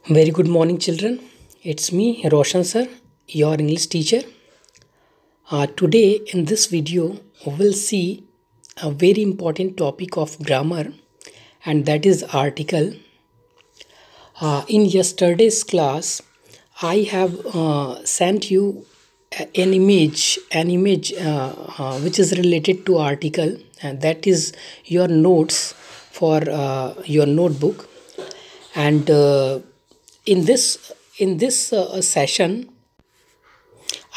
Very good morning, children. It's me, Roshan sir, your English teacher. Today, in this video, we'll see a very important topic of grammar, and that is article. In yesterday's class, I have sent you an image which is related to article, and that is your notes for your notebook. And in this session,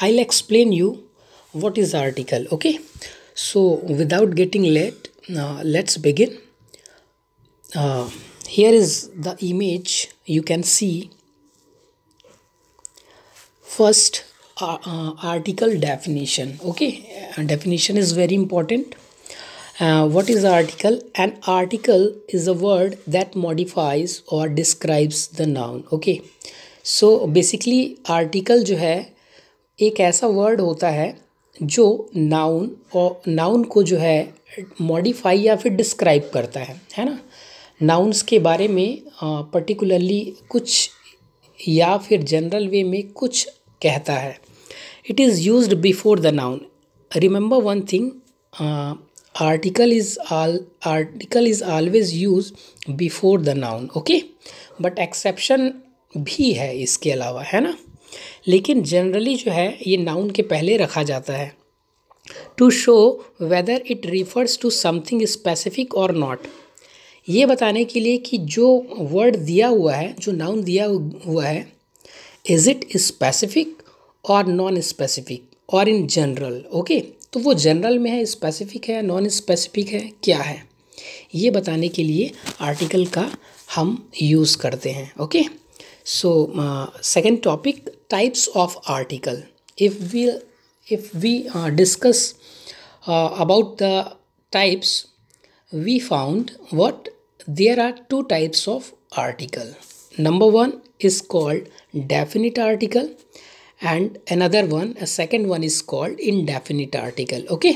I'll explain you what is article. Okay, so without getting late, let's begin. Here is the image. You can see first article definition. Okay, definition is very important. What is article? An article is a word that modifies or describes the noun. Okay, so basically article जो है एक ऐसा word होता है जो noun को जो है मॉडिफाई या फिर डिस्क्राइब करता है ना। नाउन्स के बारे में पर्टिकुलरली कुछ या फिर जनरल वे में कुछ कहता है। It is used before the noun. Remember one thing, article is always used before the noun. Okay, but exception भी है इसके अलावा, है ना। लेकिन जनरली जो है ये नाउन के पहले रखा जाता है to show whether it refers to something specific और नॉट। ये बताने के लिए कि जो वर्ड दिया हुआ है, जो नाउन दिया हुआ है, इज़ इट स्पेसिफिक और नॉन स्पेसिफिक और इन जनरल। ओके, तो वो जनरल में है, स्पेसिफिक है, नॉन स्पेसिफिक है, क्या है, ये बताने के लिए आर्टिकल का हम यूज़ करते हैं। Okay, so second topic, types of article. If we discuss about the types, we found what there are two types of article. Number one is called definite article, and another one, a second one is called indefinite article. Okay,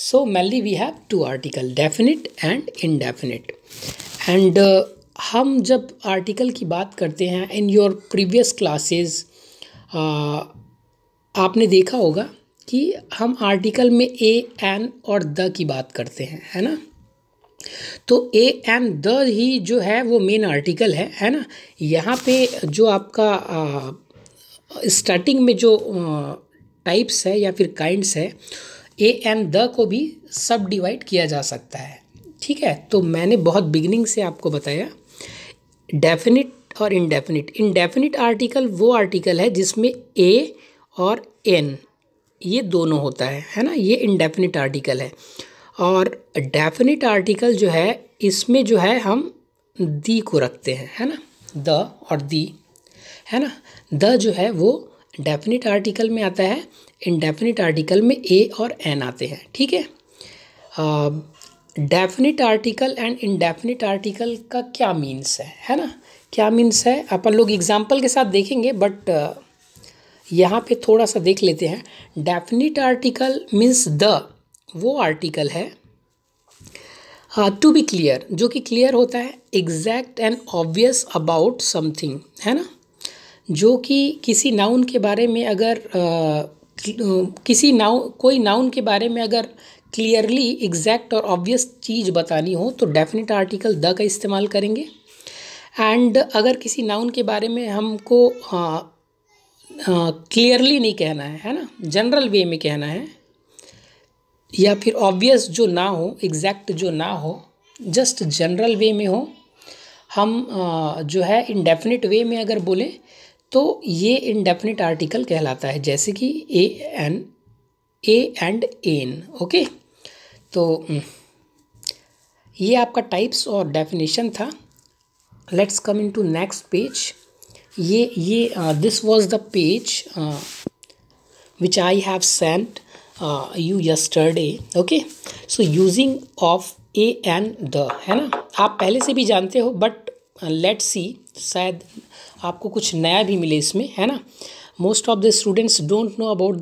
so mainly we have two article, definite and indefinite. And हम जब article की बात करते हैं in your previous classes, आपने देखा होगा कि हम आर्टिकल में ए एन और द की बात करते हैं, है ना। तो ए एंड द ही जो है वो मेन आर्टिकल है ना। यहाँ पे जो आपका स्टार्टिंग में जो टाइप्स है या फिर काइंड्स है, ए एंड द को भी सब डिवाइड किया जा सकता है। ठीक है, तो मैंने बहुत बिगिनिंग से आपको बताया डेफिनिट और इनडेफिनिट। इनडेफिनिट आर्टिकल वो आर्टिकल है जिसमें ए और एन ये दोनों होता है ना, ये इनडेफिनिट आर्टिकल है। और डेफिनिट आर्टिकल जो है इसमें जो है हम दी को रखते हैं, है ना, द और दी, है ना। द जो है वो डेफिनिट आर्टिकल में आता है, इनडेफिनिट आर्टिकल में ए और एन आते हैं। ठीक है, definite article and indefinite article का क्या मीन्स है ना, क्या मीन्स है अपन लोग एग्जाम्पल के साथ देखेंगे, बट यहाँ पे थोड़ा सा देख लेते हैं। डेफिनिट आर्टिकल मीन्स द वो आर्टिकल है टू बी क्लियर, जो कि क्लियर होता है, exact and obvious about something, है ना। जो कि किसी नाउन के बारे में अगर कोई नाउन के बारे में अगर क्लियरली एग्जैक्ट और ऑब्वियस चीज़ बतानी हो तो डेफिनेट आर्टिकल द का इस्तेमाल करेंगे। एंड अगर किसी नाउन के बारे में हमको क्लियरली नहीं कहना है ना, जनरल वे में कहना है, या फिर ऑब्वियस जो ना हो, एग्जैक्ट जो ना हो, जस्ट जनरल वे में हो, हम जो है इनडेफिनिट वे में अगर बोलें तो ये इनडेफिनिट आर्टिकल कहलाता है, जैसे कि ए एंड एन। ओके, तो ये आपका टाइप्स और डेफिनेशन था। Let's come into next page. ये this was the page which I have sent you yesterday. Okay, so using of a and the, है ना, आप पहले से भी जानते हो, बट लेट्स सी, शायद आपको कुछ नया भी मिले इसमें, है ना। Most of the students don't know about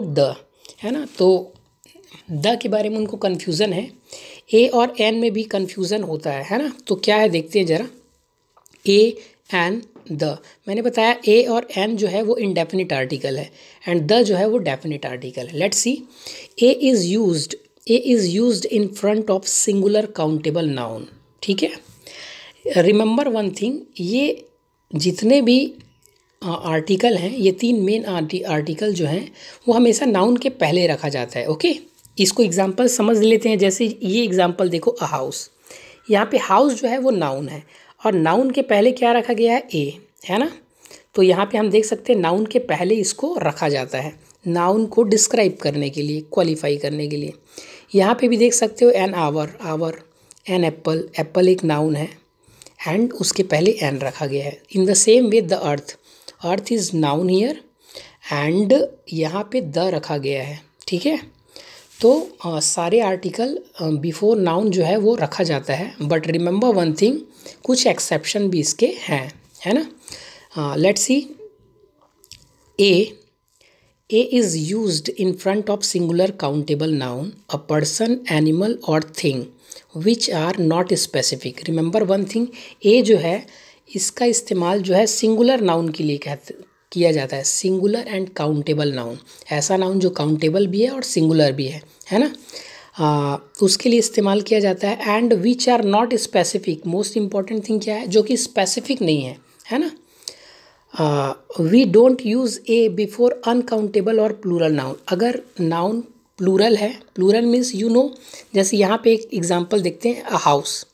the, है ना। तो द के बारे में उनको कन्फ्यूज़न है, ए और एन में भी कन्फ्यूज़न होता है ना। तो क्या है देखते हैं ज़रा। A N the. मैंने बताया ए और एन जो है वो इंडेफिनिट आर्टिकल है एंड द जो है वो डेफिनिट आर्टिकल है। Let's see, a is used in front of singular countable noun. ठीक है, रिमेंबर वन थिंग, ये जितने भी आर्टिकल हैं, ये तीन मेन आर्टिकल जो हैं वो हमेशा नाउन के पहले रखा जाता है। ओके, इसको एग्जांपल समझ लेते हैं। जैसे ये एग्जांपल देखो, अ हाउस, यहाँ पे हाउस जो है वो नाउन है और नाउन के पहले क्या रखा गया है, ए, है ना। तो यहाँ पे हम देख सकते हैं नाउन के पहले इसको रखा जाता है नाउन को डिस्क्राइब करने के लिए, क्वालिफाई करने के लिए। यहाँ पे भी देख सकते हो an hour, an apple, apple एक नाउन है एंड उसके पहले एन रखा गया है। In the same way the earth is noun here and यहाँ पे द रखा गया है। ठीक है, तो सारे आर्टिकल बिफोर नाउन जो है वो रखा जाता है, बट रिमेंबर वन थिंग, कुछ एक्सेप्शन भी इसके हैं, है ना। Let's see, a is used in front of singular countable noun, a person, animal और thing which are not specific. Remember one thing, a जो है इसका इस्तेमाल जो है सिंगुलर नाउन के लिए किया जाता है, सिंगुलर एंड काउंटेबल नाउन, ऐसा नाउन जो काउंटेबल भी है और सिंगुलर भी है ना। उसके लिए इस्तेमाल किया जाता है। And which are not specific, most important thing क्या है, जो कि स्पेसिफिक नहीं है ना। We don't use a before uncountable और प्लूरल नाउन। अगर नाउन प्लूरल है, प्लूरल मीन्स यू नो, जैसे यहाँ पे एक एग्जांपल देखते हैं, अ हाउस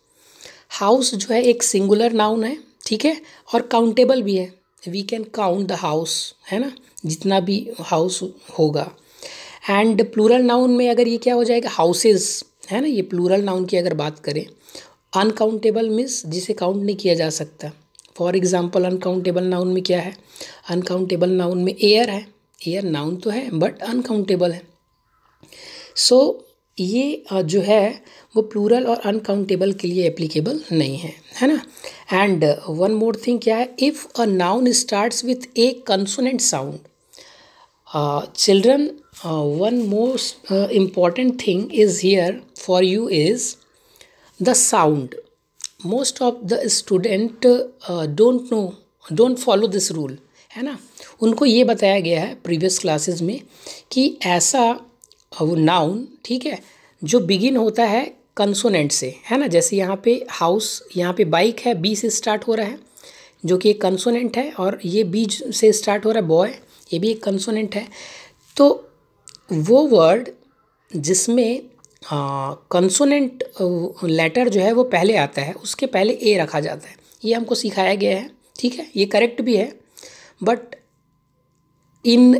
जो है एक सिंगुलर नाउन है, ठीक है, और काउंटेबल भी है, we can count the house, है ना, जितना भी हाउस होगा। एंड प्लूरल नाउन में अगर ये क्या हो जाएगा, हाउसेस, है ना, ये प्लूरल नाउन की अगर बात करें। अनकाउंटेबल मीन्स जिसे काउंट नहीं किया जा सकता। फॉर एग्जांपल अनकाउंटेबल नाउन में क्या है, अनकाउंटेबल नाउन में एयर है, एयर नाउन तो है बट अनकाउंटेबल है। सो ये जो है वो प्लूरल और अनकाउंटेबल के लिए एप्लीकेबल नहीं है ना। एंड वन मोर थिंग क्या है, if a noun starts with A consonant sound, children, one most important thing is here for you is the sound. Most of the student don't follow this rule, है ना। उनको ये बताया गया है previous classes में कि ऐसा नाउन, ठीक है, जो बिगिन होता है कंसोनेंट से, है ना। जैसे यहाँ पे हाउस, यहाँ पे बाइक है, बी से स्टार्ट हो रहा है जो कि एक कंसोनेंट है, और ये बी से स्टार्ट हो रहा है बॉय, ये भी एक कंसोनेंट है। तो वो वर्ड जिसमें कंसोनेंट लेटर जो है वो पहले आता है, उसके पहले ए रखा जाता है, ये हमको सिखाया गया है। ठीक है, ये करेक्ट भी है, but in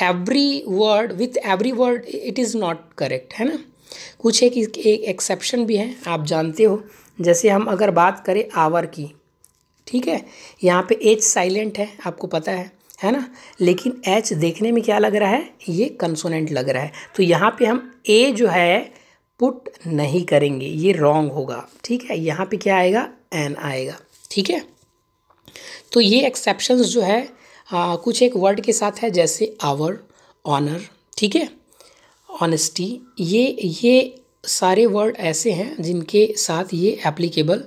every word, with every word it is not correct, है ना। कुछ एक एक्सेप्शन भी है, आप जानते हो। जैसे हम अगर बात करें आवर की, ठीक है, यहाँ पे एच साइलेंट है, आपको पता है ना, लेकिन एच देखने में क्या लग रहा है, ये कंसोनेंट लग रहा है। तो यहाँ पे हम ए जो है पुट नहीं करेंगे, ये रॉन्ग होगा। ठीक है, यहाँ पे क्या आएगा, एन आएगा। ठीक है, तो ये एक्सेप्शंस जो है कुछ एक वर्ड के साथ है, जैसे आवर, ऑनर, ठीक है, ऑनेस्टी, ये सारे वर्ड ऐसे हैं जिनके साथ ये एप्लीकेबल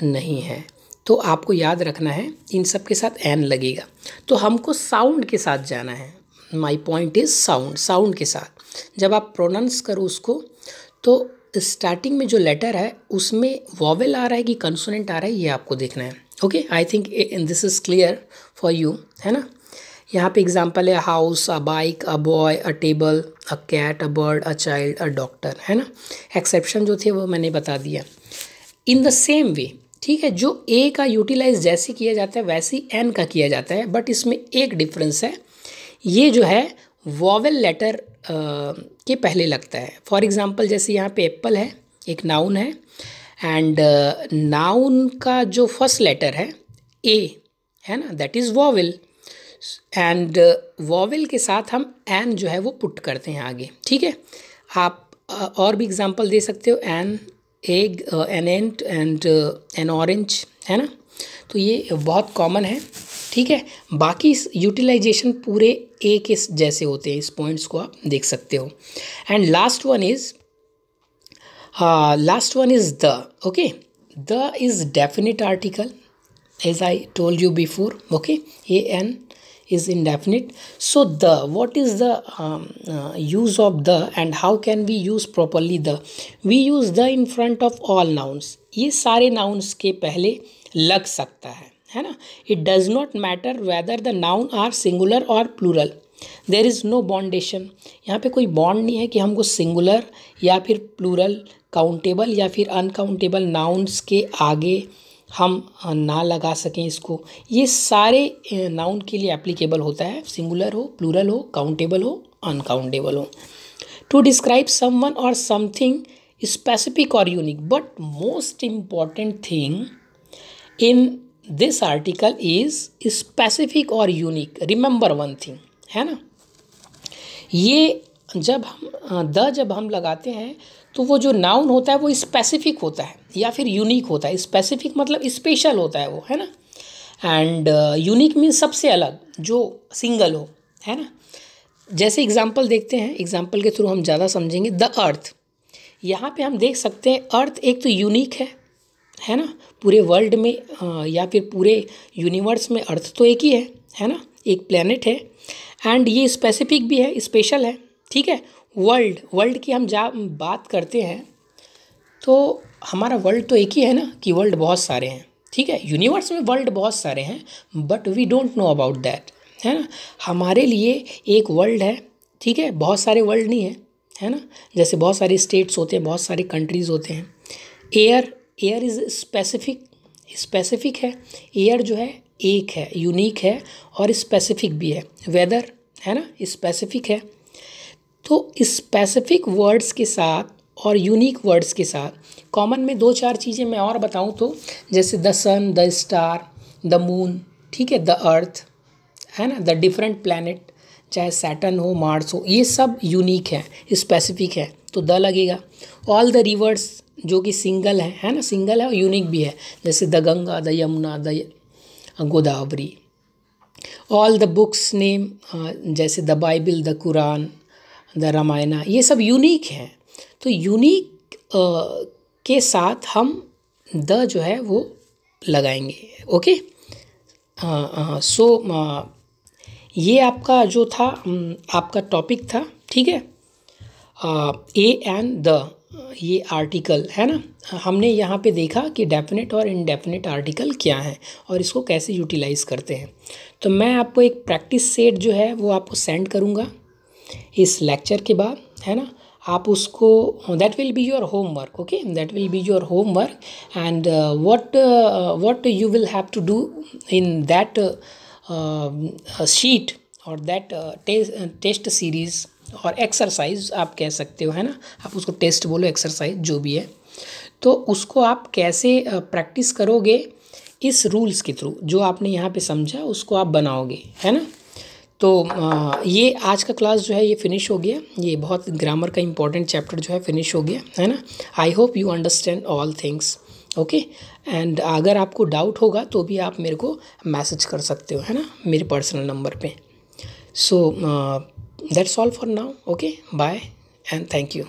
नहीं है। तो आपको याद रखना है इन सब के साथ एन लगेगा। तो हमको साउंड के साथ जाना है, माय पॉइंट इज साउंड के साथ। जब आप प्रोनाउंस करो उसको, तो स्टार्टिंग में जो लेटर है उसमें वॉवेल आ रहा है कि कंसोनेंट आ रहा है, ये आपको देखना है। Okay, I think this is clear for you, है ना। यहाँ पे एग्जांपल है, house, a bike, a boy, a table, a cat, a bird, a child, a doctor, है ना। एक्सेप्शन जो थे वो मैंने बता दिया। इन द सेम वे, ठीक है, जो ए का यूटिलाइज जैसे किया जाता है वैसे ही एन का किया जाता है, बट इसमें एक डिफरेंस है, ये जो है वॉवेल लेटर के पहले लगता है। फॉर एग्जांपल जैसे यहाँ पे एप्पल है, एक नाउन है, एंड नाउन का जो फर्स्ट लेटर है ए, है ना, that is vowel, and vowel के साथ हम एन जो है वो पुट करते हैं आगे। ठीक है, आप और भी एग्जांपल दे सकते हो, an egg, an ant and N orange, है ना। तो ये बहुत कॉमन है। ठीक है, बाकी यूटिलाइजेशन पूरे ए के जैसे होते हैं, इस पॉइंट्स को आप देख सकते हो। And last one is the. Okay, the is definite article, as I told you before. Okay, an is indefinite. So the, what is the use of the, and how can we use properly the? We use the in front of all nouns. ये सारे nouns के पहले लग सकता है ना. It does not matter whether the noun are singular or plural. There is no bondation. यहाँ पे कोई बॉन्ड नहीं है कि हमको सिंगुलर या फिर प्लूरल, काउंटेबल या फिर अनकाउंटेबल नाउन्स के आगे हम ना लगा सकें इसको. ये सारे नाउन के लिए एप्लीकेबल होता है, सिंगुलर हो, प्लूरल हो, काउंटेबल हो, अनकाउंटेबल हो. टू डिस्क्राइब समवन और समथिंग स्पेसिफिक और unique. But most important thing in this article is specific और यूनिक. रिमेंबर वन थिंग, है ना. ये जब हम लगाते हैं तो वो जो नाउन होता है वो स्पेसिफिक होता है या फिर यूनिक होता है. स्पेसिफिक मतलब स्पेशल होता है वो, है ना. एंड यूनिक मीन्स सबसे अलग, जो सिंगल हो, है ना. जैसे एग्जांपल देखते हैं, एग्जांपल के थ्रू हम ज़्यादा समझेंगे. द अर्थ, यहाँ पे हम देख सकते हैं अर्थ एक तो यूनिक है ना. पूरे वर्ल्ड में या फिर पूरे यूनिवर्स में अर्थ तो एक ही है ना, एक प्लेनेट है. एंड ये स्पेसिफिक भी है, स्पेशल है, ठीक है. वर्ल्ड की हम बात करते हैं तो हमारा वर्ल्ड तो एक ही है ना, कि वर्ल्ड बहुत सारे हैं, ठीक है. यूनिवर्स में वर्ल्ड बहुत सारे हैं, but we don't know about that, है ना. हमारे लिए एक वर्ल्ड है, ठीक है, बहुत सारे वर्ल्ड नहीं है ना. जैसे बहुत सारे स्टेट्स होते हैं, बहुत सारे कंट्रीज़ होते हैं. एयर इज़ स्पेसिफिक है. एयर जो है एक है, यूनिक है और स्पेसिफिक भी है. वेदर, है ना, स्पेसिफिक है. तो स्पेसिफिक वर्ड्स के साथ और यूनिक वर्ड्स के साथ कॉमन में 2-4 चीज़ें मैं और बताऊं तो, जैसे the sun, the star, the moon, ठीक है, द अर्थ, है ना, द डिफरेंट प्लैनेट, चाहे सैटर्न हो, मार्स हो, ये सब यूनिक है, स्पेसिफिक है, तो द लगेगा. ऑल द रिवर्स जो कि सिंगल है ना, सिंगल है और यूनिक भी है, जैसे the Ganga, the Yamuna, the Godavari. All the books name, जैसे the Bible, the Quran, the Ramayana, ये सब यूनिक हैं. तो यूनिक के साथ हम द जो है वो लगाएंगे. ओके. सो ये आपका जो था, आपका टॉपिक था, ठीक है. ए एंड द, ये आर्टिकल है ना. हमने यहाँ पे देखा कि डेफिनेट और इनडेफिनेट आर्टिकल क्या है और इसको कैसे यूटिलाइज़ करते हैं. तो मैं आपको एक प्रैक्टिस सेट जो है वो आपको सेंड करूँगा इस लेक्चर के बाद, है ना. आप उसको, that will be your homework. Okay, that will be your homework. And what you will have to do in that sheet और दैट टेस्ट सीरीज़ और एक्सरसाइज आप कह सकते हो, है ना. आप उसको टेस्ट बोलो, एक्सरसाइज जो भी है. तो उसको आप कैसे प्रैक्टिस करोगे, इस रूल्स के थ्रू जो आपने यहाँ पे समझा उसको आप बनाओगे, है ना. तो ये आज का क्लास जो है ये फिनिश हो गया. ये बहुत ग्रामर का इंपॉर्टेंट चैप्टर जो है फिनिश हो गया, है ना. I hope you understand all things. Okay. And अगर आपको डाउट होगा तो भी आप मेरे को मैसेज कर सकते हो, है ना, मेरे पर्सनल नंबर पे. So that's all for now. Okay, bye and thank you.